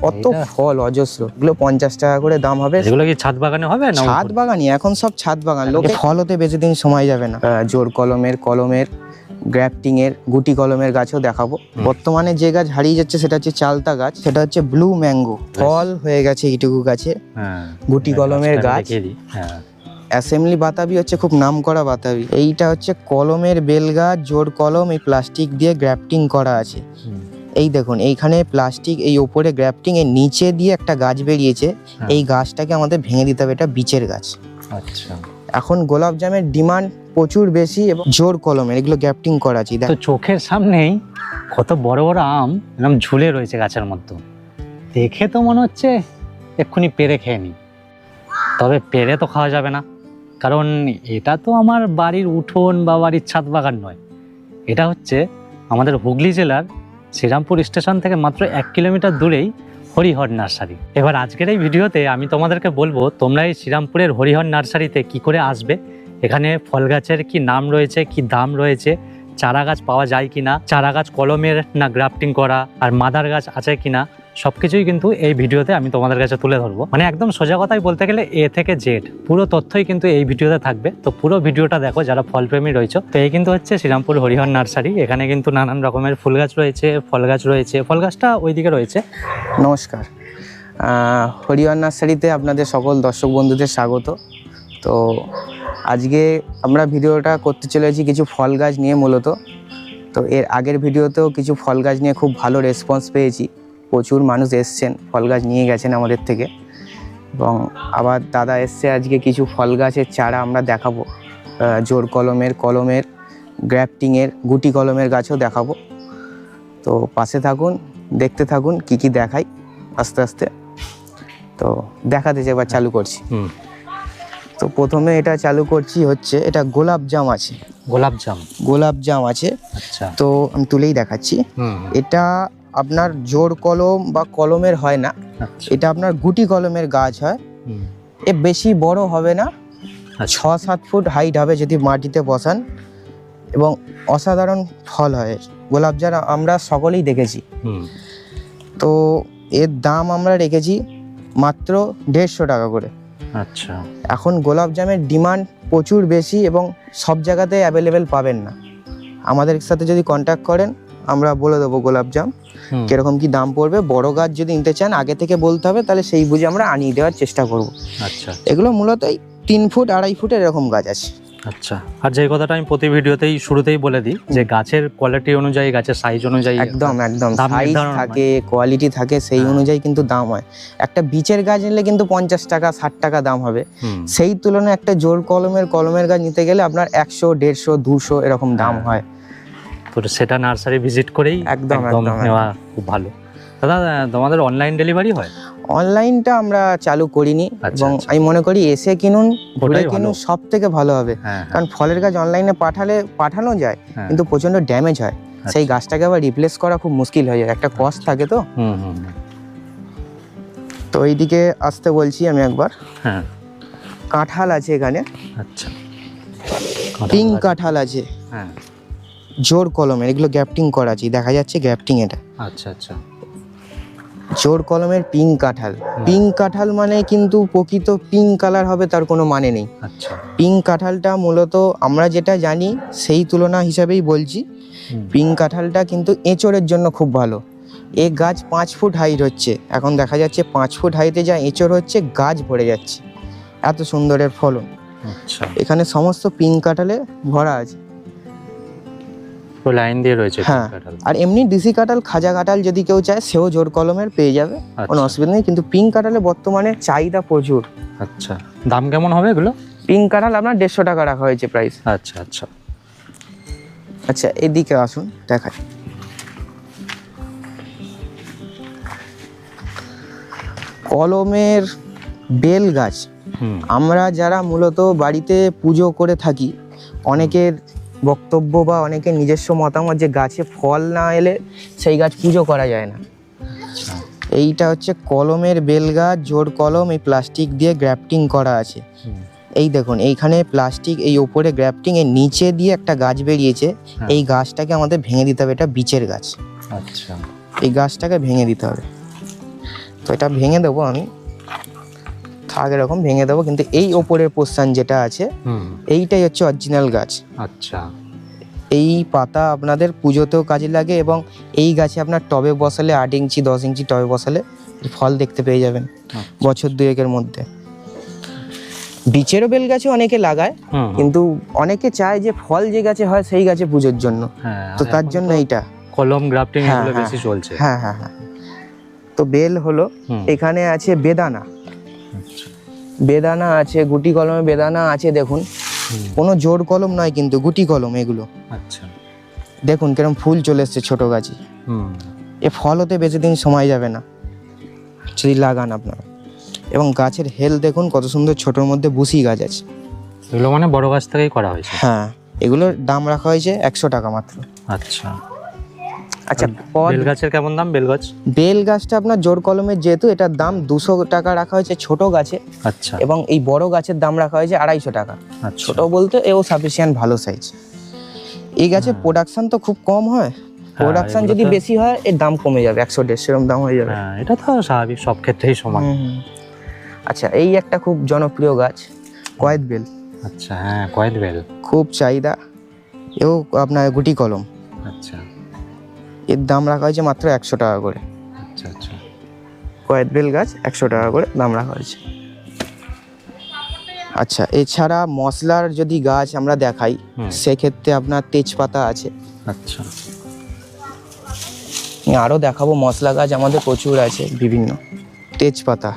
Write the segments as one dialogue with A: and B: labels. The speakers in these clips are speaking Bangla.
A: কত ফল অজস্র, এগুলো 50 টাকা করে দাম হবে।
B: এগুলো কি ছাদ বাগানে হবে না?
A: ছাদ বাগানই, এখন সব ছাদ বাগান। লোকে ফল হতে বেশি দিন সময় যাবে না। জোর কলমের গ্রাফটিং এর গুটি কলমের গাছও দেখাবো। বর্তমানে যে গাছ হারিয়ে যাচ্ছে সেটা হচ্ছে চালতা গাছ, সেটা হচ্ছে ব্লু ম্যাঙ্গো। ফল হয়ে গেছে এইটুকু গাছে। গুটি কলমের গাছ। অ্যাসেম্বলি বাতাবি হচ্ছে খুব নামকরা বাতাবি। এইটা হচ্ছে কলমের বেল গাছ, জোর কলম, এই প্লাস্টিক দিয়ে গ্রাফটিং করা আছে। এই দেখুন এইখানে প্লাস্টিক, এই ওপরে গ্রাফটিং, এর নিচে দিয়ে একটা গাছ বেরিয়েছে। এই গাছটাকে আমাদের ভেঙে দিতে হবে, এটা বীচের গাছ।
B: আচ্ছা,
A: এখন গোলাপ জামের ডিমান্ড প্রচুর বেশি এবং জোর কলমের এগুলো গ্রাফটিং করা আছে।
B: তো চোখের সামনেই কত বড় বড় আম এরকম ঝুলে রয়েছে গাছের মধ্যে, দেখে তো মনে হচ্ছে এক্ষুনি পেরে খেয়ে নি। তবে পেরে তো খাওয়া যাবে না, কারণ এটা তো আমার বাড়ির উঠোন বা বাড়ির ছাদ বাগান নয়। এটা হচ্ছে আমাদের হুগলি জেলার শ্রীরামপুর স্টেশন থেকে মাত্র 1 কিলোমিটার দূরেই হরিহর নার্সারি। এবার আজকের এই ভিডিওতে আমি তোমাদেরকে বলবো তোমরা এই শ্রীরামপুরের হরিহর নার্সারিতে কি করে আসবে, এখানে ফল গাছের কি নাম রয়েছে, কি দাম রয়েছে, চারা গাছ পাওয়া যায় কিনা, চারা গাছ কলমের না গ্রাফটিং করা, আর মাদার গাছ আছে কিনা, সবকিছুই কিন্তু এই ভিডিওতে আমি তোমাদের কাছে তুলে ধরবো। মানে একদম সোজা কথাই বলতে গেলে এ থেকে জেড পুরো তথ্যই কিন্তু এই ভিডিওতে থাকবে। তো পুরো ভিডিওটা দেখো যারা ফলপ্রেমী রয়েছে। তো এই কিন্তু হচ্ছে শ্রীরামপুর হরিহর নার্সারি। এখানে কিন্তু নানান রকমের ফুল গাছ রয়েছে, ফল গাছ রয়েছে। ফল গাছটা ওইদিকে রয়েছে।
A: নমস্কার, হরিহর নার্সারিতে আপনাদের সকল দর্শক বন্ধুদের স্বাগত। তো আজকে আমরা ভিডিওটা করতে চলেছি কিছু ফল গাছ নিয়ে মূলত। তো এর আগের ভিডিওতেও কিছু ফল গাছ নিয়ে খুব ভালো রেসপন্স পেয়েছি, প্রচুর মানুষ এসছেন, ফল গাছ নিয়ে গেছেন আমাদের থেকে। এবং আবার দাদা এসছে আজকে কিছু ফল গাছের চারা আমরা দেখাবো। জোর কলমের গ্রাফটিংয়ের গুটি কলমের গাছও দেখাবো। তো পাশে থাকুন, দেখতে থাকুন কি কি দেখাই আস্তে আস্তে। তো দেখাতে যে এবার চালু করছি। তো প্রথমে এটা চালু করছি হচ্ছে, এটা গোলাপ জাম আছে। গোলাপ জাম আছে।
B: আচ্ছা,
A: তো আমি তুলেই দেখাচ্ছি। এটা আপনার জোর কলম বা কলমের হয় না, এটা আপনার গুটি কলমের গাছ হয়। এ বেশি বড় হবে না, 6-7 ফুট হাইট হবে যদি মাটিতে বসান, এবং অসাধারণ ফল হয়। গোলাপ জাম আমরা সকলেই দেখেছি। তো এর দাম আমরা রেখেছি মাত্র 150 টাকা করে।
B: আচ্ছা,
A: এখন গোলাপ জামের ডিমান্ড প্রচুর বেশি এবং সব জায়গাতে অ্যাভেলেবেল পাবেন না। আমাদের সাথে যদি কন্ট্যাক্ট করেন আমরা বলে দেবো গোলাপ জাম কিরকম কি দাম পড়বে। বড় গাছ যদি নিতে চান আগে থেকে বলতে হবে, তাহলে সেই বুঝে আমরা আনিয়ে দেওয়ার চেষ্টা করব।
B: আচ্ছা,
A: এগুলো মূলত 3 ফুট 2.5 ফুটের এরকম গাছ আছে।
B: আচ্ছা, আর যে কথাটা আমি প্রতি ভিডিওতেই শুরুতেই বলে দিই যে গাছের কোয়ালিটি অনুযায়ী, গাছের সাইজ অনুযায়ী
A: একদম সাইজ থাকে, কোয়ালিটি থাকে, সেই অনুযায়ী কিন্তু দাম হয়। একটা বীচের গাছ নিলে কিন্তু 50 টাকা 60 টাকা দাম হবে। সেই তুলনায় একটা জোর কলমের গাছ নিতে গেলে আপনার 100, 150, 200 এরকম দাম হয়।
B: তো সেটা নার্সারি ভিজিট করেই একদম নেওয়া খুব ভালো। দাদা তোমাদের অনলাইন ডেলিভারি হয়?
A: অনলাইনটা আমরা চালু করিনি, এবং আমি মনে করি এসে কিনুন, ঘুরে কিনুন, সব থেকে ভালো হবে। কারণ ফলের গাছ অনলাইনে পাঠানো যায় কিন্তু প্রচন্ড ড্যামেজ হয়। সেই গাছটাকে আবার রিপ্লেস করা খুব মুশকিল হয়ে যায়, একটা কস্ট থাকে। তো তো এইদিকে আসতে বলছি আমি একবার। কাঁঠাল আছে এখানে। আচ্ছা, পিঙ্ক কাঁঠাল আছে। জোর কলমের, এগুলো গ্রাফটিং করা আছে, দেখা যাচ্ছে গ্রাফটিং এটা। আচ্ছা আচ্ছা, জোর কলমের পিঙ্ক কাঁঠাল। পিঙ্ক কাঁঠাল মানে কিন্তু প্রকৃত পিঙ্ক কালার হবে তার কোনো মানে নেই। আচ্ছা, পিঙ্ক কাঁঠালটা মূলত আমরা যেটা জানি সেই তুলনা হিসাবেই বলছি। পিঙ্ক কাঁঠালটা কিন্তু এঁচড়ের জন্য খুব ভালো। এই গাছ 5 ফুট হাইট হচ্ছে, এখন দেখা যাচ্ছে 5 ফুট হাইটে যা এঁচড় হচ্ছে, গাছ ভরে যাচ্ছে, এত সুন্দরের ফলন। আচ্ছা, এখানে সমস্ত পিঙ্ক কাঁঠালে ভরা আছে,
B: লাইন দিয়ে রয়েছে।
A: হ্যাঁ, আর এমনি ডিসি কাঁঠাল, খাজা কাঁঠাল যদি কেউ চায় সেও জোর কলমের পেয়ে যাবে, কোনো অসুবিধা নেই। কিন্তু পিঙ্ক কাঁঠালে বর্তমানে চাহিদা প্রচুর।
B: আচ্ছা, দাম কেমন হবে এগুলো?
A: পিঙ্ক কাঁঠাল আপনার 150 টাকা রাখা হয়েছে প্রাইস।
B: আচ্ছা আচ্ছা
A: আচ্ছা, এদিকে আসুন দেখাই। কলমের বেল গাছ। আমরা যারা মূলত বাড়িতে পুজো করে থাকি, অনেকের বক্তব্য বা অনেকের নিজস্ব মতামত যে গাছে ফল না এলে সেই গাছ পুজো করা যায় না। এইটা হচ্ছে কলমের বেল গাছ, জোর কলম, এই প্লাস্টিক দিয়ে গ্রাফটিং করা আছে। এই দেখুন এইখানে প্লাস্টিক, এই ওপরে গ্রাফটিং, এর নিচে দিয়ে একটা গাছ বেরিয়েছে। এই গাছটাকে আমাদের ভেঙে দিতে হবে, এটা বীচের গাছ। আচ্ছা, এই গাছটাকে ভেঙে দিতে হবে। তো এটা ভেঙে দেবো আমি, থাক এরকম ভেঙে দেবো, কিন্তু এই ওপরের পোর্শন যেটা আছে এইটাই হচ্ছে অরিজিনাল গাছ।
B: আচ্ছা,
A: এই পাতা আপনাদের পুজোতেও কাজে লাগে, এবং এই গাছে আপনার টবে বসালে 8 ইঞ্চি 10 ইঞ্চি টবে বসালে এর ফল দেখতে পেয়ে যাবেন বছর দুয়েকের মধ্যে। বিচেরও বেল গাছে অনেকে লাগায়, কিন্তু অনেকে চায় যে ফল যে গাছে হয় সেই গাছে পুজোর জন্য, তো তার জন্য এইটা
B: কলম গ্রাফটিং এগুলো বেশি চলছে।
A: হ্যাঁ হ্যাঁ হ্যাঁ। তো বেল হলো, এখানে আছে বেদানা, বেদানা আছে, গুটি কলমে বেদানা আছে, দেখুন কোনো জোর কলম নয় কিন্তু গুটি কলম এগুলো।
B: আচ্ছা,
A: দেখুন কিরকম ফুল চলে এসছে ছোট গাছে। এ ফল হতে বেশি দিন সময় যাবে না যদি লাগান আপনারা। এবং গাছের হেল দেখুন কত সুন্দর, ছোটোর মধ্যে বুসি গাছ আছে।
B: এগুলো মানে বড় গাছ থেকেই করা হয়েছে?
A: হ্যাঁ, এগুলোর দাম রাখা হয়েছে 100 টাকা মাত্র।
B: আচ্ছা
A: আচ্ছা,
B: বেল গাছের কেমন দাম? বেল গাছ,
A: বেল গাছটা আপনার জোর কলমের যেহেতু এটার দাম 200 টাকা রাখা হয়েছে ছোট গাছে।
B: আচ্ছা,
A: এবং এই বড় গাছের দাম রাখা হয়েছে 250 টাকা।
B: আচ্ছা,
A: ছোট বলতে এও সাফিসিয়েন্ট ভালো সাইজ। এই গাছে প্রোডাকশন তো খুব কম হয়, প্রোডাকশন যদি বেশি হয় এর দাম কমে যাবে, 100-150 এরকম দাম হয়ে যাবে।
B: হ্যাঁ, এটা তো স্বাভাবিক, সব ক্ষেত্রেই সমান।
A: আচ্ছা, এই একটা খুব জনপ্রিয় গাছ কয়েদ বেল।
B: আচ্ছা, হ্যাঁ, কয়েদ বেল
A: খুব চাহিদা, এও আপনার গুটি কলম।
B: আচ্ছা,
A: এর দাম রাখা হয়েছে মাত্র 100 টাকা করে।
B: আচ্ছা, আচ্ছা,
A: কয়েদ বেল গাছ 100 টাকা করে দাম রাখা হয়েছে। আচ্ছা, এছাড়া মশলার যদি গাছ আমরা দেখাই সেক্ষেত্রে আপনার তেজপাতা আছে।
B: আচ্ছা,
A: আরও দেখাবো, মশলা গাছ আমাদের প্রচুর আছে বিভিন্ন। তেজপাতা,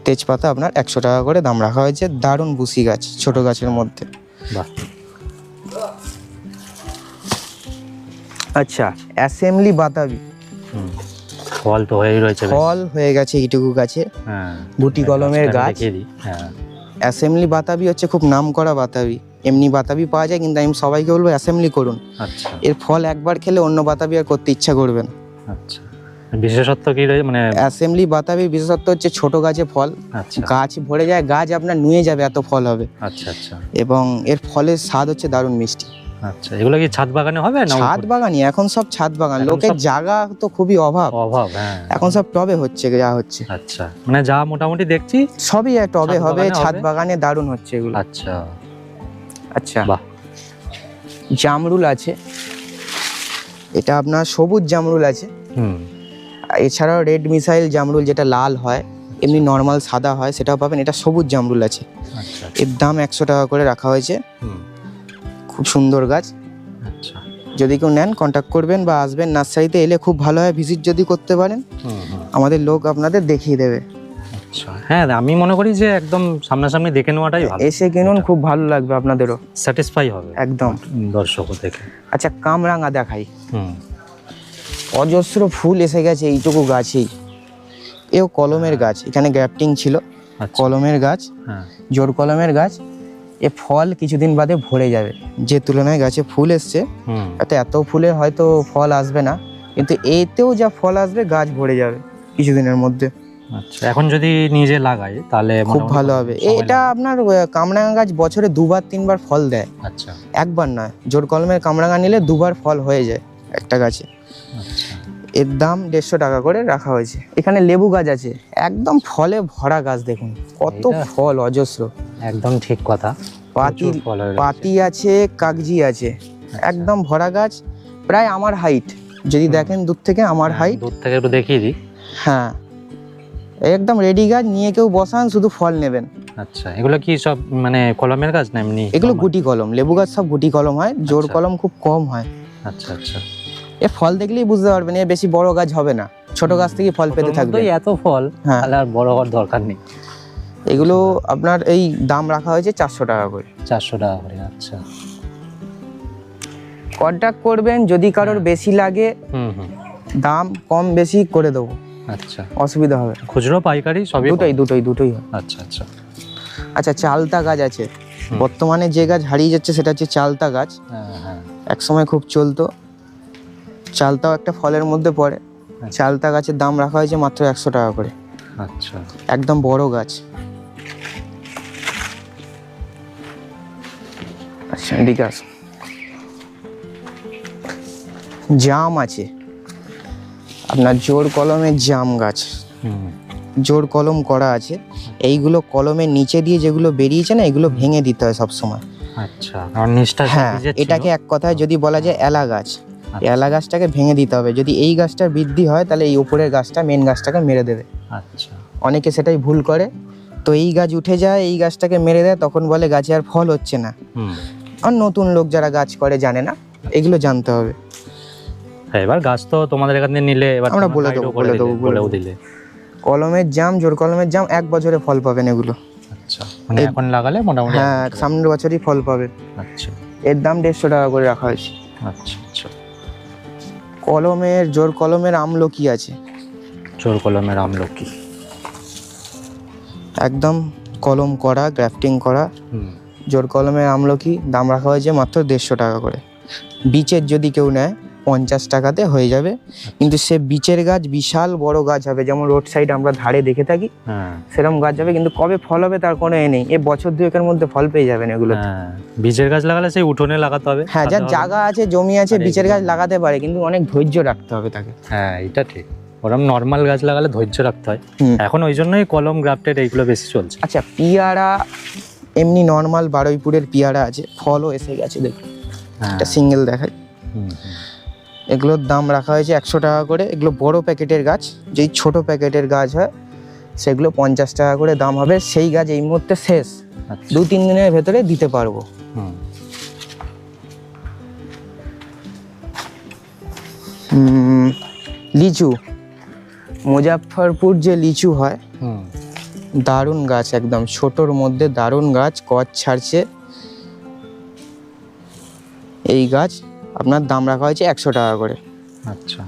A: তেজপাতা আপনার 100 টাকা করে দাম রাখা হয়েছে, দারুণ বুসি গাছ ছোট গাছের মধ্যে।
B: বাহ।
A: আচ্ছা, অ্যাসেম্বলি বাতাবি,
B: ফল তো হয়েই রয়েছে,
A: ফল হয়ে গেছে এইটুকু গাছে।
B: হ্যাঁ,
A: গুটি কলমের গাছ।
B: হ্যাঁ,
A: অ্যাসেম্বলি বাতাবি হচ্ছে খুব নাম করা বাতাবি, এমনি বাতাবি পাওয়া যায়, কিন্তু আমি সবাইকে বলবো অ্যাসেম্বলি করুন।
B: আচ্ছা,
A: এর ফল একবার খেলে অন্য বাতাবি আর করতে ইচ্ছা করবে না।
B: আচ্ছা, বিশেষত্ব কি রয়েছে মানে?
A: অ্যাসেম্বলি বাতাবির বিশেষত্ব হচ্ছে ছোট গাছে ফল,
B: আচ্ছা,
A: গাছ ভরে যায়, গাছ আপনার নুয়ে যাবে এত ফল হবে।
B: আচ্ছা, আচ্ছা,
A: এবং এর ফলের স্বাদ হচ্ছে দারুণ মিষ্টি।
B: আচ্ছা, এগুলো কি ছাদ বাগানে হবে না?
A: ছাদ বাগানই এখন সব ছাদ বাগান, লোকের জায়গা তো খুবই অভাব,
B: হ্যাঁ,
A: এখন সব টবে হচ্ছে যা হচ্ছে।
B: আচ্ছা, মানে যা মোটামুটি দেখছি
A: সবই টবে
B: ছাদ
A: হবে,
B: বাগানে
A: ছাদ
B: হবে।
A: বাগানে দারুণ হচ্ছে এগুলো।
B: আচ্ছা,
A: আচ্ছা,
B: বাহ।
A: জামরুল আছে, এটা আপনার সবুজ জামরুল আছে। এছাড়াও রেড মিসাইল জামরুল যেটা লাল হয়, এমনি নর্মাল সাদা হয় সেটাও পাবেন। এটা সবুজ জামরুল আছে,
B: আচ্ছা,
A: এর দাম 100 টাকা করে রাখা হয়েছে। খুব সুন্দর গাছ,
B: আচ্ছা,
A: যদি কেউ নেন কন্ট্যাক্ট করবেন বা আসবেন নার্সারিতে, এলে খুব ভালো হয়। ভিজিট যদি করতে পারেন আমাদের লোক আপনাদের দেখিয়ে দেবে।
B: আচ্ছা, হ্যাঁ, আমি মনে করি যে একদম সামনাসামনি দেখে নেওয়াটাই ভালো,
A: এসে কিনুন, খুব ভালো লাগবে আপনাদেরও,
B: স্যাটিসফাই হবে
A: একদম
B: দর্শকও দেখে।
A: আচ্ছা, কামরাঙা দেখাই, অজস্র ফুল এসে গেছে এইটুকু গাছেই। এও কলমের গাছ, এখানে গ্রাফটিং ছিল, কলমের গাছ, জোর কলমের গাছ। এ ফল কিছুদিন বাদে ভরে যাবে, যে তুলনায় গাছে ফুল এসছে এত ফুলে হয়তো ফল আসবে না, কিন্তু এতেও যা ফল আসবে গাছ ভরে যাবে কিছুদিনের মধ্যে।
B: আচ্ছা, এখন যদি নিজে লাগাই তাহলে
A: খুব ভালো হবে। এটা আপনার কামরাঙা গাছ বছরে 2-3 বার ফল দেয়।
B: আচ্ছা,
A: একবার নয়, জোর কলমের কামরাঙা নিলে 2 বার ফল হয়ে যায় একটা গাছে।
B: আচ্ছা,
A: এর দাম 150 টাকা করে রাখা হয়েছে। এখানে লেবু গাছ আছে, একদম ফলে ভরা গাছ, দেখুন কত ফল, অজস্র।
B: একদম ঠিক কথা।
A: পাতি আছে, কাগজি আছে, একদম ভরা গাছ, প্রায় আমার হাইট। যদি দেখেন দূর থেকে আমার হাইট,
B: দূর থেকে একটু দেখিয়ে দিই।
A: হ্যাঁ, একদম রেডি গাছ, নিয়ে কেউ বসান, শুধু ফল নেবেন।
B: আচ্ছা, এগুলো কি সব মানে কলমের গাছ না এমনি?
A: এগুলো গুটি কলম, লেবু গাছ সব গুটি কলম হয়, জোর কলম খুব কম হয়।
B: আচ্ছা, আচ্ছা,
A: এ ফল দেখলেই বুঝতে পারবেন এ বেশি বড় গাছ হবে না, ছোট গাছ থেকে ফল পেতে থাকবে।
B: এত ফল, তাহলে আর বড় হওয়ার দরকার নেই।
A: এগুলো আপনার এই দাম রাখা হয়েছে 400 টাকা করে।
B: 400 টাকা করে, আচ্ছা।
A: কন্ট্যাক্ট করবেন, যদি কারোর বেশি লাগে দাম কম বেশি করে দেবো।
B: আচ্ছা,
A: অসুবিধা হবে।
B: খুচরো পাইকারি সবই?
A: দুটোই হয়।
B: আচ্ছা, আচ্ছা,
A: আচ্ছা, চালতা গাছ আছে, বর্তমানে যে গাছ হারিয়ে যাচ্ছে সেটা হচ্ছে চালতা গাছ। এক সময় খুব চলতো, চালতাও একটা ফলের মধ্যে পড়ে। চালতা গাছের দাম রাখা হয়েছে মাত্র 100 টাকা করে।
B: আচ্ছা,
A: একদম বড় গাছ। আচ্ছা, এদিকে আসুন। জাম আছে, আপনার জোর কলমের জাম গাছ,
B: হুম,
A: জোর কলম করা আছে। এইগুলো কলমের নিচে দিয়ে যেগুলো বেরিয়েছে না, এগুলো ভেঙে দিতে হয় সবসময়।
B: আচ্ছা, আর নিচটা যে
A: হ্যাঁ,
B: ভিজে ছিল?
A: এটাকে এক কথায় যদি বলা যায় এলা গাছ।
B: আচ্ছা,
A: এলা গাছটাকে ভেঙে দিতে হবে। যদি এই গাছটার বৃদ্ধি হয় তাহলে এই উপরের গাছটা, মেন গাছটাকে মেরে দেবে।
B: আচ্ছা,
A: অনেকে সেটাই ভুল করে। তো এই গাছ উঠে যায়, এই গাছটাকে মেরে দেয়, তখন বলে গাছে আর ফল হচ্ছে না।
B: হুম।
A: আর নতুন লোক যারা গাছ করে জানে না, এগুলো জানতে হবে।
B: হ্যাঁ, এবার গাছ তো তোমাদের এখান থেকে নিলে এবার
A: আমরা
B: তোমরা
A: বলে
B: guide ও
A: দেবো,
B: করে
A: বলে
B: দিলে,
A: দেবো, বলে
B: বলেও
A: দেবো।
B: দিলে।
A: কলমের জাম, জোর কলমের জাম 1 বছরে ফল পাবেন এগুলো।
B: আচ্ছা, মানে এখন লাগালে মোটামুটি
A: হ্যাঁ,
B: এক বছরে।
A: সামনের বছরই ফল পাবেন।
B: আচ্ছা,
A: এর দাম 150 টাকা করে রাখা হয়েছে।
B: আচ্ছা, আচ্ছা।
A: কলমের, জোর কলমের আমলকি আছে,
B: জোর কলমের আমলকি।
A: একদম কলম করা, গ্রাফটিং করা।
B: হুম,
A: জোর কলমের আমলকি দাম রাখা হয়েছে মাত্র 150 টাকা করে। বীচের যদি কেউ নেয় 50 টাকাতে হয়ে যাবে। কিন্তু সে বীচের গাছ বিশাল বড় গাছ হবে, যেমন রোড সাইড আমরা ধারে দেখে থাকি,
B: হ্যাঁ,
A: সেরকম গাছ হবে। কিন্তু কবে ফল হবে তার কোনো এ নেই। বছর দুয়েকের মধ্যে ফল পেয়ে যাবেন এগুলো।
B: হ্যাঁ, বীজের গাছ লাগালে সেই উঠোনে লাগাতে হবে।
A: হ্যাঁ, যার
B: তাতে হবে।
A: জায়গা আছে, জমি আছে,
B: আর
A: বীচের
B: এগুলো-
A: গাছ লাগাতে পারে, কিন্তু অনেক ধৈর্য রাখতে হবে তাকে।
B: হ্যাঁ, এটা ঠিক। ওরম নর্মাল গাছ লাগালে ধৈর্য রাখতে হয়।
A: হুম।
B: এখন ওই জন্যই কলম গ্রাফটেড এইগুলো বেশি চলছে।
A: আচ্ছা, পিয়ারা এমনি নর্মাল বারুইপুরের পিয়ারা আছে, ফলও এসে গেছে দেখুন।
B: হ্যাঁ,
A: একটা সিঙ্গেল দেখাই।
B: হুম, হুম।
A: এগুলোর দাম রাখা হয়েছে 100 টাকা করে। এগুলো বড় প্যাকেটের গাছ, যেই ছোট প্যাকেটের গাছ হয় সেগুলো 50 টাকা করে দাম হবে। সেই গাছ এই মুহূর্তে শেষ,
B: আচ্ছা,
A: 2-3 দিনের ভেতরে দিতে পারবো।
B: হুম,
A: লিচু, মুজাফফরপুর যে লিচু হয়,
B: হুম।
A: দারুণ গাছ, একদম ছোটোর মধ্যে দারুণ গাছ, কচ ছাড়ছে। এই গাছ আপনার দাম রাখা হয়েছে 100 টাকা করে।
B: আচ্ছা,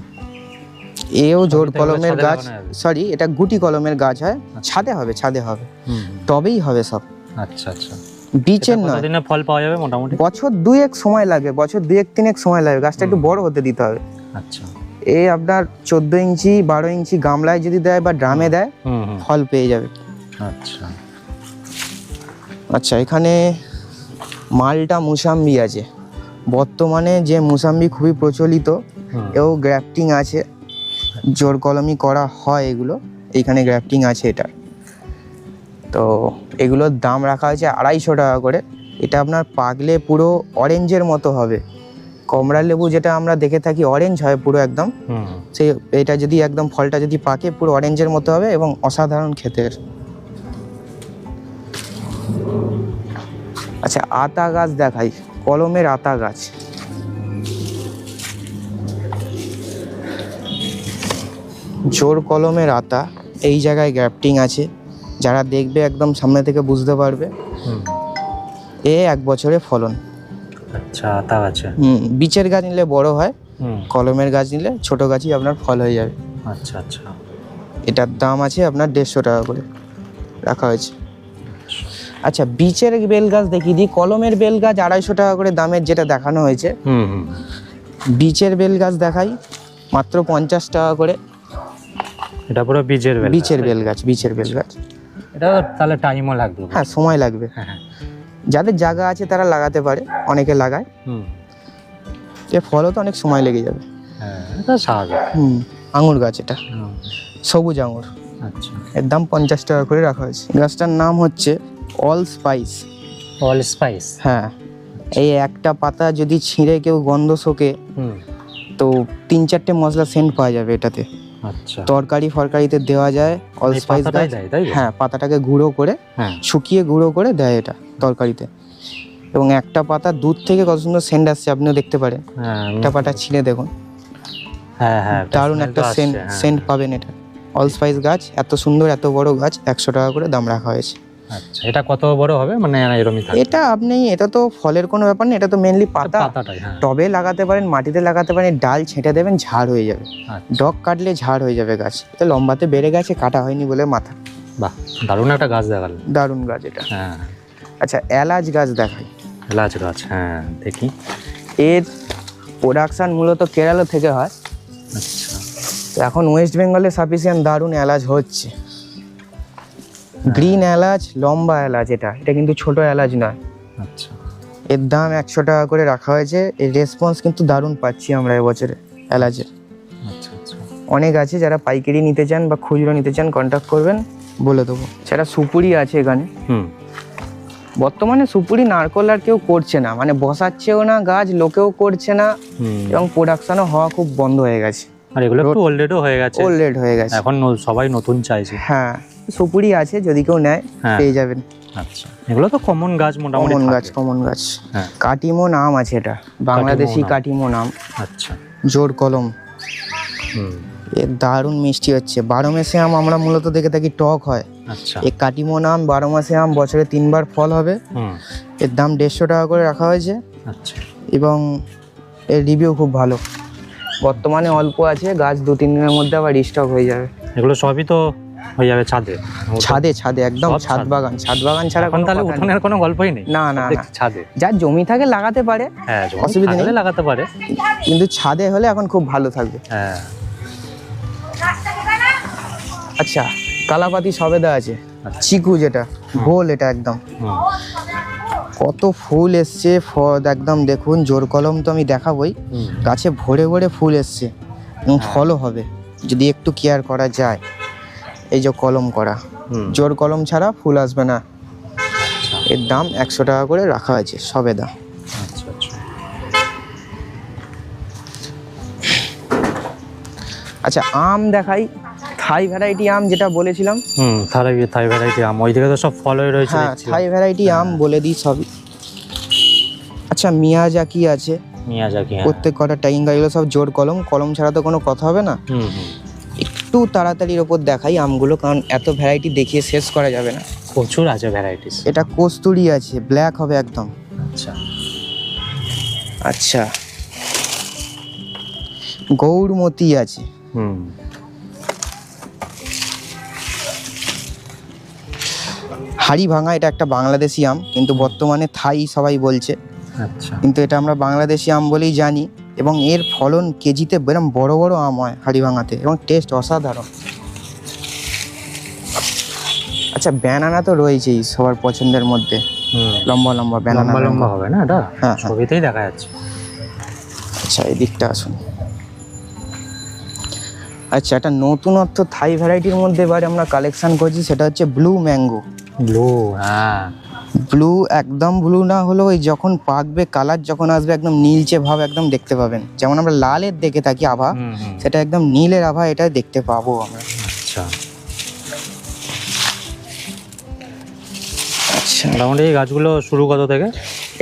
A: এও জোর
B: তো এগুলো
A: কলমের
B: ছাদে
A: গাছ,
B: লাগানো যাবে?
A: সরি এটা গুটি কলমের গাছ হয়। ছাদে হবে, ছাদে হবে,
B: হুম, হুম।
A: তবেই হবে সব,
B: আচ্ছা, আচ্ছা।
A: বীচের
B: এটা
A: নয়।
B: কতদিনে ফল পাওয়া যাবে মোটামুটি?
A: বছর 2-1 সময় লাগে, বছর 2-3 সময় লাগে। গাছটা একটু বড় হতে দিতে হবে।
B: আচ্ছা,
A: এই আপনার 14 ইঞ্চি 12 ইঞ্চি গামলায় যদি দেয় বা ড্রামে দেয়,
B: হুম, হুম।
A: ফল পেয়ে যাবে।
B: আচ্ছা,
A: আচ্ছা, এখানে মালটা মুসাম্বি আছে। বর্তমানে যে মুসাম্বি খুবই প্রচলিত,
B: হুম।
A: এও গ্রাফটিং আছে, জোর কলমই করা হয় এগুলো। এইখানে গ্রাফটিং আছে এটা। তো এগুলোর দাম রাখা হয়েছে 250 টাকা করে। এটা আপনার পাকলে পুরো অরেঞ্জের মতো হবে। কমলা লেবু যেটা আমরা দেখে থাকি অরেঞ্জ হয় পুরো একদম,
B: হুম,
A: সেই এটা যদি একদম ফলটা যদি পাকে পুরো অরেঞ্জের মতো হবে এবং অসাধারণ খেতে। আচ্ছা, আতা গাছ দেখাই, কলমের আতা গাছ। জোর কলমের আতা, এই জায়গায় গ্রাফটিং আছে। যারা দেখবে একদম সামনে থেকে বুঝতে পারবে।
B: হুম।
A: এ 1 বছরে ফলন।
B: আচ্ছা, তা আছে।
A: বীচের গাছ নিলে বড় হয়,
B: হুম।
A: কলমের গাছ নিলে ছোট গাছই আপনার ফল হয়ে যাবে।
B: আচ্ছা, আচ্ছা।
A: এটার দাম আছে আপনার 150 টাকা করে রাখা হয়েছে। আচ্ছা, বীচের বেল গাছ দেখিয়ে দিই। কলমের বেল গাছ 250 টাকা করে দামের যেটা দেখানো হয়েছে।
B: হুম, হুম।
A: বীচের বেল গাছ দেখাই মাত্র 50 টাকা করে।
B: এটা পুরো বীজের বেল।
A: বীচের বেল গাছ, বীচের বেল গাছ।
B: এটা তাহলে টাইমও লাগবে।
A: হ্যাঁ, সময় লাগবে।
B: হ্যাঁ, হ্যাঁ।
A: যাদের জায়গা আছে তারা লাগাতে পারে, অনেকে লাগায়।
B: হুম।
A: এ ফলও তো অনেক সময় লেগে যাবে।
B: হ্যাঁ, এটা স্বাভাবিক।
A: আঙুর গাছ, এটা
B: হুম।
A: সবুজ আঙুর।
B: আচ্ছা,
A: এর দাম 50 টাকা করে রাখা হয়েছে। গাছটার নাম হচ্ছে অল স্পাইস।
B: All spice.
A: হ্যাঁ, এই একটা পাতা যদি ছিঁড়ে কেউ গন্ধ শোকে,
B: হুম।
A: তো 3-4টে মশলা সেন্ট পাওয়া যাবে এটাতে।
B: আচ্ছা,
A: তরকারি ফরকারিতে দেওয়া যায়। অল
B: এই
A: স্পাইস
B: পাতাটাই
A: গাছ,
B: দেয়, তাই তো?
A: হ্যাঁ, পাতাটাকে গুঁড়ো করে,
B: হ্যাঁ।
A: শুকিয়ে গুঁড়ো করে দেয় এটা তরকারিতে। এবং একটা পাতা দুধ থেকে কত সুন্দর সেন্ট আসছে, আপনিও দেখতে পারেন।
B: হ্যাঁ,
A: একটা পাতা ছিঁড়ে দেখুন,
B: হ্যাঁ, হ্যাঁ।
A: দারুণ
B: smell
A: একটা
B: তো আসছে,
A: সেন্ট
B: হ্যাঁ।
A: সেন্ট পাবেন এটা। অল স্পাইস গাছ, এত সুন্দর এত বড় গাছ, 100 টাকা করে দাম রাখা হয়েছে।
B: আচ্ছা, এটা কত বড় হবে মানে এরকমই থাকে?
A: এটা আপনি, এটা তো ফলের কোনো ব্যাপার নেই, এটা তো মেনলি পাতা।
B: পাতাটাই, হ্যাঁ।
A: টবে লাগাতে পারেন, মাটিতে লাগাতে পারেন, ডাল ছেঁটে দেবেন, ঝাড় হয়ে যাবে।
B: আচ্ছা,
A: ডগ কাটলে ঝাড় হয়ে যাবে গাছ। এটা লম্বাতে বেড়ে গেছে, কাটা হয়নি বলে মাথা।
B: বাহ, দারুণ একটা গাছ দেখালেন।
A: দারুণ গাছ এটা।
B: হ্যাঁ,
A: আচ্ছা, এলাচ গাছ দেখাই।
B: এলাচ গাছ, হ্যাঁ, দেখি।
A: এর প্রোডাকশান মূলত কেরালা থেকে হয়।
B: আচ্ছা,
A: তো এখন ওয়েস্ট বেঙ্গলে সাফিসিয়েন্ট দারুণ এলাচ হচ্ছে। গ্রিন এলাচ, লম্বা এলাচ, এটা এটা কিন্তু ছোট এলাচ নয়।
B: আচ্ছা,
A: এর দাম 100 টাকা করে রাখা হয়েছে। এর রেসপন্স কিন্তু দারুণ পাচ্ছি আমরা এবছরে এলাচের।
B: আচ্ছা, আচ্ছা।
A: অনেক আছে, যারা পাইকারি নিতে চান বা খুচরো নিতে চান কন্ট্যাক্ট করবেন, বলে দেবো। সেটা সুপুরি আছে এখানে। বর্তমানে সুপুরি নারকোল আর কেউ করছে না, মানে বসাচ্ছেও না গাছ, লোকেও করছে না, এবং প্রোডাকশনও হওয়া খুব বন্ধ হয়ে গেছে।
B: আর এগুলো একটু ওল্ডেডও হয়ে গেছে,
A: ওল্ডেড হয়ে গেছে,
B: এখন সবাই নতুন চাইছে।
A: হ্যাঁ, সুপুরি আছে, যদি কেউ নেয় পেয়ে যাবেন।
B: আচ্ছা, এগুলো তো কমন গাছ, মোটামুটি
A: কমন গাছ।
B: হ্যাঁ,
A: কাটিমো নাম আছে, এটা বাংলাদেশি কাটিমো নাম।
B: আচ্ছা,
A: জোর কলম। এর দারুণ মিষ্টি হচ্ছে। 12 মাসে আম আমরা মূলত দেখে থাকি টক হয়।
B: আচ্ছা,
A: এই কাটিমো নাম 12 মাসে আম, বছরে 3 বার ফল হবে। এর দাম 150 টাকা করে রাখা হয়েছে।
B: আচ্ছা,
A: এবং এর রিভিউ খুব ভালো। বর্তমানে অল্প আছে, গাছ 2-3 দিনের মধ্যে আবার রিস্টক হয়ে যাবে।
B: এগুলো সবই তো হয়ে যাবে ছাদে।
A: ছাদে একদম ছাদ বাগান ছাড়া
B: এখন তাহলে উঠোনের কোনো গল্পই নেই।
A: না,
B: ছাদে
A: যার জমি থাকে লাগাতে পারে,
B: হ্যাঁ,
A: অসুবিধা নেই,
B: লাগাতে পারে,
A: কিন্তু ছাদে হলে এখন খুব ভালো থাকবে।
B: হ্যাঁ।
A: আচ্ছা, কালাপাতি সবেদা আছে, চিকু যেটা গোল, এটা একদম কত ফুল এসছে, একদম দেখুন। জোর কলম তো আমি দেখাবোই, গাছে ভরে ভরে ফুল এসছে এবং ফলও হবে যদি একটু কেয়ার করা যায়। এই যে কলম করা, জোর কলম ছাড়া ফুল আসবে না। এর দাম 100 টাকা করে রাখা হয়েছে সবেদা। আচ্ছা, আম দেখাই। থাই ভ্যারাইটি আম যেটা বলেছিলাম,
B: থাই ভ্যারাইটি আম, ওইদিকে তো সব ফল হয়ে রয়েছে।
A: হ্যাঁ, থাই ভ্যারাইটি আম বলে দিই সবই। আচ্ছা, মিয়াজাকি আছে, প্রত্যেক কটা টাইম গাছগুলো সব জোর কলম ছাড়া তো কোনো কথা হবে না। একটু তাড়াতাড়ির ওপর দেখাই আমগুলো, কারণ এত ভ্যারাইটি দেখিয়ে শেষ করা যাবে না,
B: প্রচুর আছে ভ্যারাইটিস।
A: এটা কস্তুরি আছে, ব্ল্যাক হবে একদম। আচ্ছা, গৌরমতি আছে। হাড়ি ভাঙা, এটা একটা বাংলাদেশি আম, কিন্তু বর্তমানে থাই সবাই বলছে।
B: আচ্ছা,
A: কিন্তু এটা আমরা বাংলাদেশি আম বলেই জানি, এবং এর ফলন কেজিতে এরকম বড় বড় আম হয় হাড়ি ভাঙাতে, এবং টেস্ট অসাধারণ। আচ্ছা, ব্যানানা তো রয়েছেই সবার পছন্দের মধ্যে, লম্বা লম্বা ব্যানানা
B: হবে না এটা?
A: হ্যাঁ,
B: ছবিতেই দেখা যাচ্ছে।
A: আচ্ছা, এই দিকটা আসুন। আচ্ছা, একটা নতুনত্ব থাই ভ্যারাইটির মধ্যে এবারে আমরা কালেকশন করছি, সেটা হচ্ছে ব্লু ম্যাঙ্গো। ব্লু একদম ব্লু না হলেও ওই যখন পাকবে, কালার যখন আসবে একদম নীলচে ভাব একদম দেখতে পাবেন। যেমন আমরা লালের দেখে থাকি আভা, সেটা একদম নীলের আভা এটা দেখতে পাবো আমরা। আচ্ছা,
B: মোটামুটি এই গাছগুলো শুরু কত থেকে?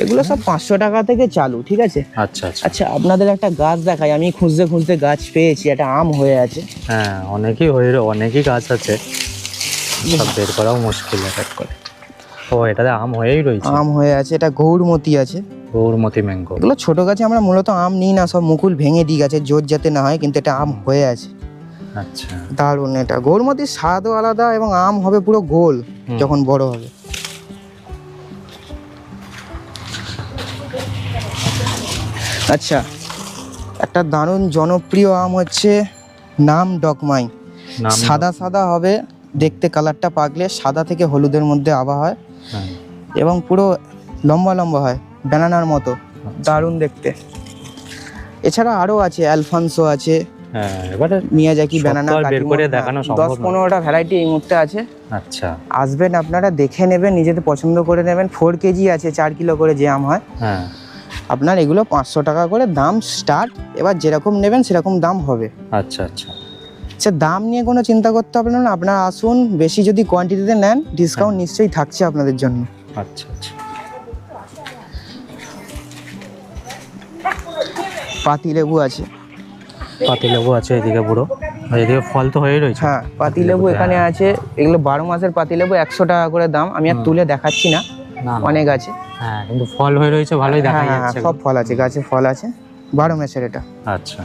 A: এগুলো সব 500 টাকা থেকে চালু, ঠিক আছে?
B: আচ্ছা,
A: আচ্ছা, আপনাদের একটা গাছ দেখাই। আমি খুঁজতে গাছ পেয়েছি, একটা আম হয়ে আছে।
B: হ্যাঁ, অনেকই গাছ আছে, সব বের করাও মুশকিল এক করে। ও, এটাতে আম হয়েই রয়েছে।
A: আম হয়ে আছে, এটা গৌরমতি আছে,
B: গৌরমতি ম্যাঙ্গো।
A: এগুলো ছোট গাছে আমরা মূলত আম নিই না, সব মুকুল ভেঙে দিই গাছে, জোর যাতে না হয়, কিন্তু এটা আম হয়ে আছে।
B: আচ্ছা,
A: দারুণ। এটা গৌরমতির স্বাদও আলাদা, এবং আম হবে পুরো গোল যখন বড় হবে। আচ্ছা, একটা দারুণ জনপ্রিয় আম হচ্ছে নাম ডকমাই। সাদা সাদা হবে দেখতে, কালারটা পাকলে সাদা থেকে হলুদের মধ্যে আভা হয়, এবং পুরো লম্বা লম্বা হয় ব্যানানার মতো, দারুণ দেখতে। এছাড়া আরও আছে, অ্যালফানসো আছে, মিয়াজাকি, ব্যানানা, 10-15টা ভ্যারাইটি এই মুহূর্তে আছে।
B: আচ্ছা,
A: আসবেন আপনারা, দেখে নেবেন, নিজেদের পছন্দ করে নেবেন। 4 কেজি আছে, 4 কিলো করে যে আম হয়। আপনার এগুলো 500 টাকা করে দাম স্টার্ট, এবার যেরকম নেবেন সেরকম দাম হবে।
B: আচ্ছা,
A: সে দাম নিয়ে কোনো চিন্তা করতে হবে না, আপনারা আসুন, বেশি যদি কোয়ান্টিটিতে নেন ডিসকাউন্ট নিশ্চয়ই থাকছে আপনাদের জন্য।
B: আচ্ছা,
A: পাতিলেবু আছে,
B: এদিকে পুরো, এদিকে ফল তো হয়েই রয়েছে।
A: হ্যাঁ, পাতিলেবু এখানে আছে, এগুলো 12 মাসের পাতিলেবু, 100 টাকা করে দাম। আমি আর তুলে দেখাচ্ছি না, অনেক আছে।
B: হ্যাঁ, কিন্তু ফল হয়ে রয়েছে, ভালোই দেখা যাচ্ছে।
A: সব ফল আছে, গাছে ফল আছে, 12 মাসের এটা।
B: আচ্ছা,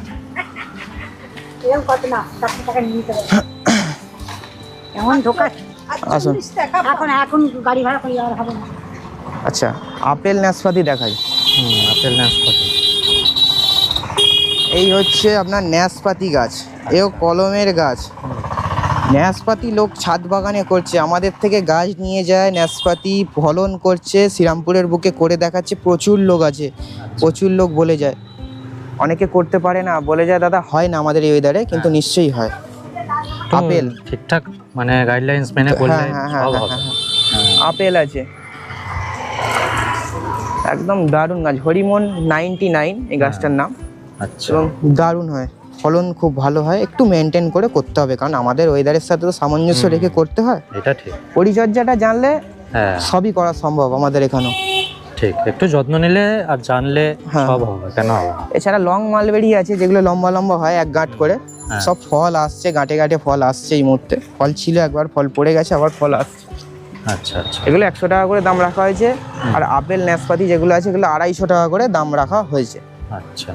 A: আসুন। আচ্ছা, আপেল নাশপাতি দেখাই।
B: আপেল নাশপাতি,
A: এই হচ্ছে আপনার নাশপাতি গাছ, এও কলমের গাছ। নাশপাতি লোক ছাদ বাগানে করছে, আমাদের থেকে গাছ নিয়ে যায়, নাশপাতি ফলন করছে, শ্রীরামপুরের বুকে করে দেখাচ্ছে, প্রচুর লোক আছে, প্রচুর লোক বলে যায়। অনেকে করতে পারে না, বলে যায় দাদা হয় না আমাদের এই ওয়েদারে, কিন্তু নিশ্চয়ই হয়।
B: তো
A: আপেল
B: ঠিকঠাক মানে গাইডলাইন্স মেনে করলে সব হবে।
A: আপেল আছে, একদম দারুণ গাছ, হরিমন 99 এই গাছটার নাম।
B: আচ্ছা,
A: এবং দারুণ হয়, ফলন খুব ভালো হয়। একটু মেনটেন করে করতে হবে, কারণ আমাদের ওয়েদারের সাথে তো সামঞ্জস্য রেখে করতে হয়।
B: এটা ঠিক।
A: পরিচর্যাটা জানলে
B: হ্যাঁ
A: সবই করা সম্ভব আমাদের এখানেও।
B: ঠিক, একটু যত্ন নিলে আর জানলে সব হবে, কেন হবে না?
A: এছাড়া লং মালবেরি আছে, যেগুলো লম্বা লম্বা হয় এক গাঁট করে। সব ফল আসছে, গাঁটে গাঁটে ফল আসছে এই মুহূর্তে। ফল ছিল একবার, ফল পড়ে গেছে, আবার ফল আসছে।
B: আচ্ছা আচ্ছা,
A: এগুলো 100 টাকা করে দাম রাখা হয়েছে। আর আপেল নাশপাতি যেগুলো আছে এগুলো 250 টাকা করে দাম রাখা হয়েছে।
B: আচ্ছা।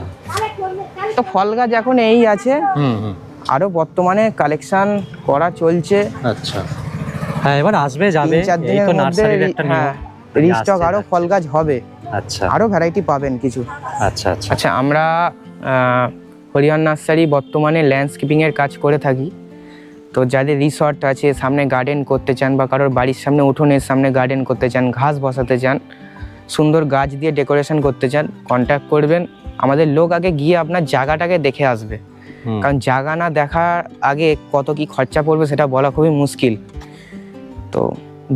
A: তো ফল গাছ এখন এই আছে, আরো বর্তমানে কালেকশন করা চলছে।
B: আচ্ছা, হ্যাঁ এবার আসবে যাবে,
A: 3-4
B: এই
A: দিনের
B: তো
A: মধ্যে
B: নার্সারির একটা নিয়ম।
A: রিস্টক আরো ফল গাছ হবে,
B: আচ্ছা
A: আরো ভ্যারাইটি পাবেন কিছু।
B: আচ্ছা আচ্ছা
A: আচ্ছা, আমরা হরিহর নার্সারি বর্তমানে ল্যান্ডস্কেপিং এর কাজ করে থাকি। তো যাদের রিসর্ট আছে, সামনে গার্ডেন করতে চান, বা কারোর বাড়ির সামনে উঠোনের সামনে গার্ডেন করতে চান, ঘাস বসাতে চান, সুন্দর গাছ দিয়ে ডেকোরেশন করতে চান, কন্ট্যাক্ট করবেন। আমাদের লোক আগে গিয়ে আপনার জায়গাটাকে দেখে আসবে, কারণ জায়গা না দেখার আগে কত কি খরচা পড়বে সেটা বলা খুবই মুশকিল। তো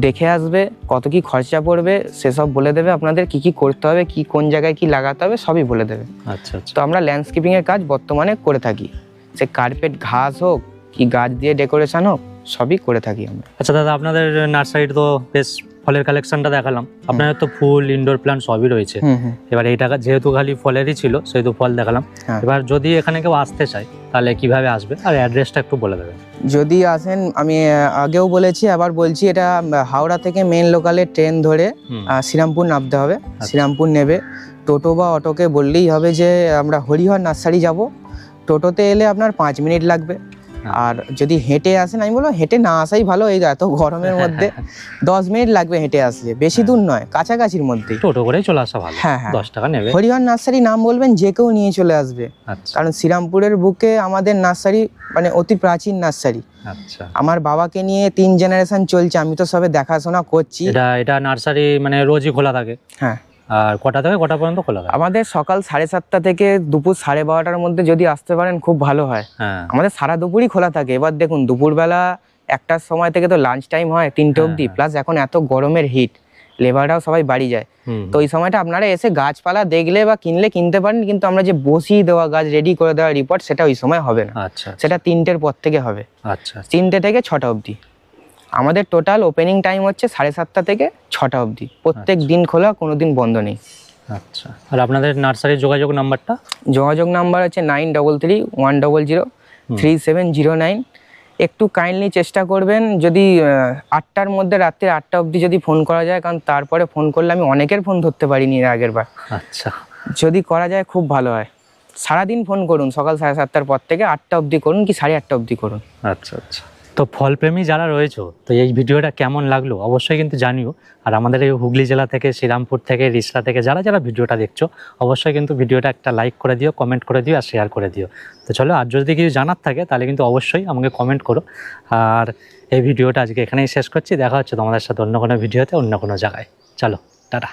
A: দেখে আসবে, কত কি খরচা পড়বে সেসব বলে দেবে, আপনাদের কি কি করতে হবে, কি কোন জায়গায় কি লাগাতে হবে সবই বলে দেবে।
B: আচ্ছা আচ্ছা,
A: তো আমরা ল্যান্ডস্কেপিং এর কাজ বর্তমানে করে থাকি, সে কার্পেট ঘাস হোক কি গাছ দিয়ে ডেকোরেশন হোক, সবই করে থাকি আমরা।
B: আচ্ছা দাদা, আপনাদের নার্সারির তো বেশ ফলের কালেকশনটা দেখালাম, আপনাদের তো ফুল ইনডোর প্ল্যান্ট সবই রয়েছে। এবার এই টাকা যেহেতু খালি ফলেরই ছিল, সেহেতু ফল দেখালাম। এবার যদি এখানে কেউ আসতে চায় তাহলে কিভাবে আসবে, আর অ্যাড্রেসটা একটু বলে দেবেন।
A: যদি আসেন, আমি আগেও বলেছি আবার বলছি, এটা হাওড়া থেকে মেন লোকালে ট্রেন ধরে শ্রীরামপুর নামতে হবে। শ্রীরামপুর নেবে, টোটো বা অটোকে বললেই হবে যে আমরা হরিহর নার্সারি যাব। টোটোতে এলে আপনার 5 মিনিট লাগবে, আর যদি হেঁটে আসেন, আমি বলবো হেঁটে না আসাই ভালো, এই এত গরমের মধ্যে 10 মিনিট লাগবে হেঁটে আসলে, বেশি দূর নয়, কাছাকাছির মধ্যেই।
B: টোটো করেই চলে আসা ভালো,
A: হ্যাঁ হ্যাঁ
B: 10 টাকা নেবে।
A: হরিহর নার্সারি নাম বলবেন, যে কেউ নিয়ে চলে আসবে।
B: আচ্ছা,
A: কারণ শ্রীরামপুরের বুকে আমাদের নার্সারি মানে অতি প্রাচীন নার্সারি।
B: আচ্ছা,
A: আমার বাবাকে নিয়ে 3 জেনারেশন চলছে, আমি তো সবে দেখাশোনা করছি।
B: এটা নার্সারি মানে রোজই খোলা থাকে?
A: হ্যাঁ।
B: আর কটা থেকে কটা পর্যন্ত খোলা থাকে?
A: আমাদের সকাল 7:30 থেকে দুপুর 12:30টার মধ্যে যদি আসতে পারেন খুব ভালো হয়।
B: হ্যাঁ,
A: আমাদের সারা দুপুরই খোলা থাকে। এবার দেখুন, দুপুরবেলা 1টার সময় থেকে তো লাঞ্চ টাইম হয় 3টে অবধি, প্লাস এখন এত গরমের হিট, লেবাররাও সবাই বাড়ি যায়। তো ওই সময়টা আপনারা এসে গাছপালা দেখলে বা কিনলে কিনতে পারেন, কিন্তু আমরা যে বসিয়ে দেওয়া গাছ রেডি করে দেওয়া রিপোর্ট, সেটা ওই সময় হবে না।
B: আচ্ছা,
A: সেটা 3টের পর থেকে হবে,
B: আচ্ছা
A: 3টে থেকে 6টা অবধি। আমাদের টোটাল ওপেনিং টাইম হচ্ছে 7:30 থেকে 6টা অবধি, প্রত্যেক দিন খোলা, কোনো দিন বন্ধ নেই।
B: আচ্ছা, আর আপনাদের নার্সারির যোগাযোগ নাম্বারটা?
A: যোগাযোগ নাম্বার হচ্ছে 9331003709। একটু কাইন্ডলি চেষ্টা করবেন, যদি 8টার মধ্যে, রাত্রি 8টা অবধি যদি ফোন করা যায়, কারণ তারপরে ফোন করলে আমি অনেকের ফোন ধরতে পারিনি এর আগের বার।
B: আচ্ছা,
A: যদি করা যায় খুব ভালো হয়। সারাদিন ফোন করুন, সকাল 7:30টার পর থেকে 8টা অবধি করুন, কি 8:30 অবধি করুন।
B: আচ্ছা আচ্ছা। তো ফলপ্রেমী যারা রয়েছে, তো এই ভিডিওটা কেমন লাগলো অবশ্যই কিন্তু জানিও। আর আমাদের এই হুগলি জেলা থেকে, শ্রীরামপুর থেকে, রিসরা থেকে যারা যারা ভিডিওটা দেখছো, অবশ্যই কিন্তু ভিডিওটা একটা লাইক করে দিও, কমেন্ট করে দিও, আর শেয়ার করে দিও। তো চলো, আর যদি কিছু জানার থাকে তাহলে কিন্তু অবশ্যই আমাকে কমেন্ট করো। আর এই ভিডিওটা আজকে এখানেই শেষ করছি, দেখা হচ্ছে তোমাদের সাথে অন্য কোনো ভিডিওতে, অন্য কোনো জায়গায়। চলো, টাটা।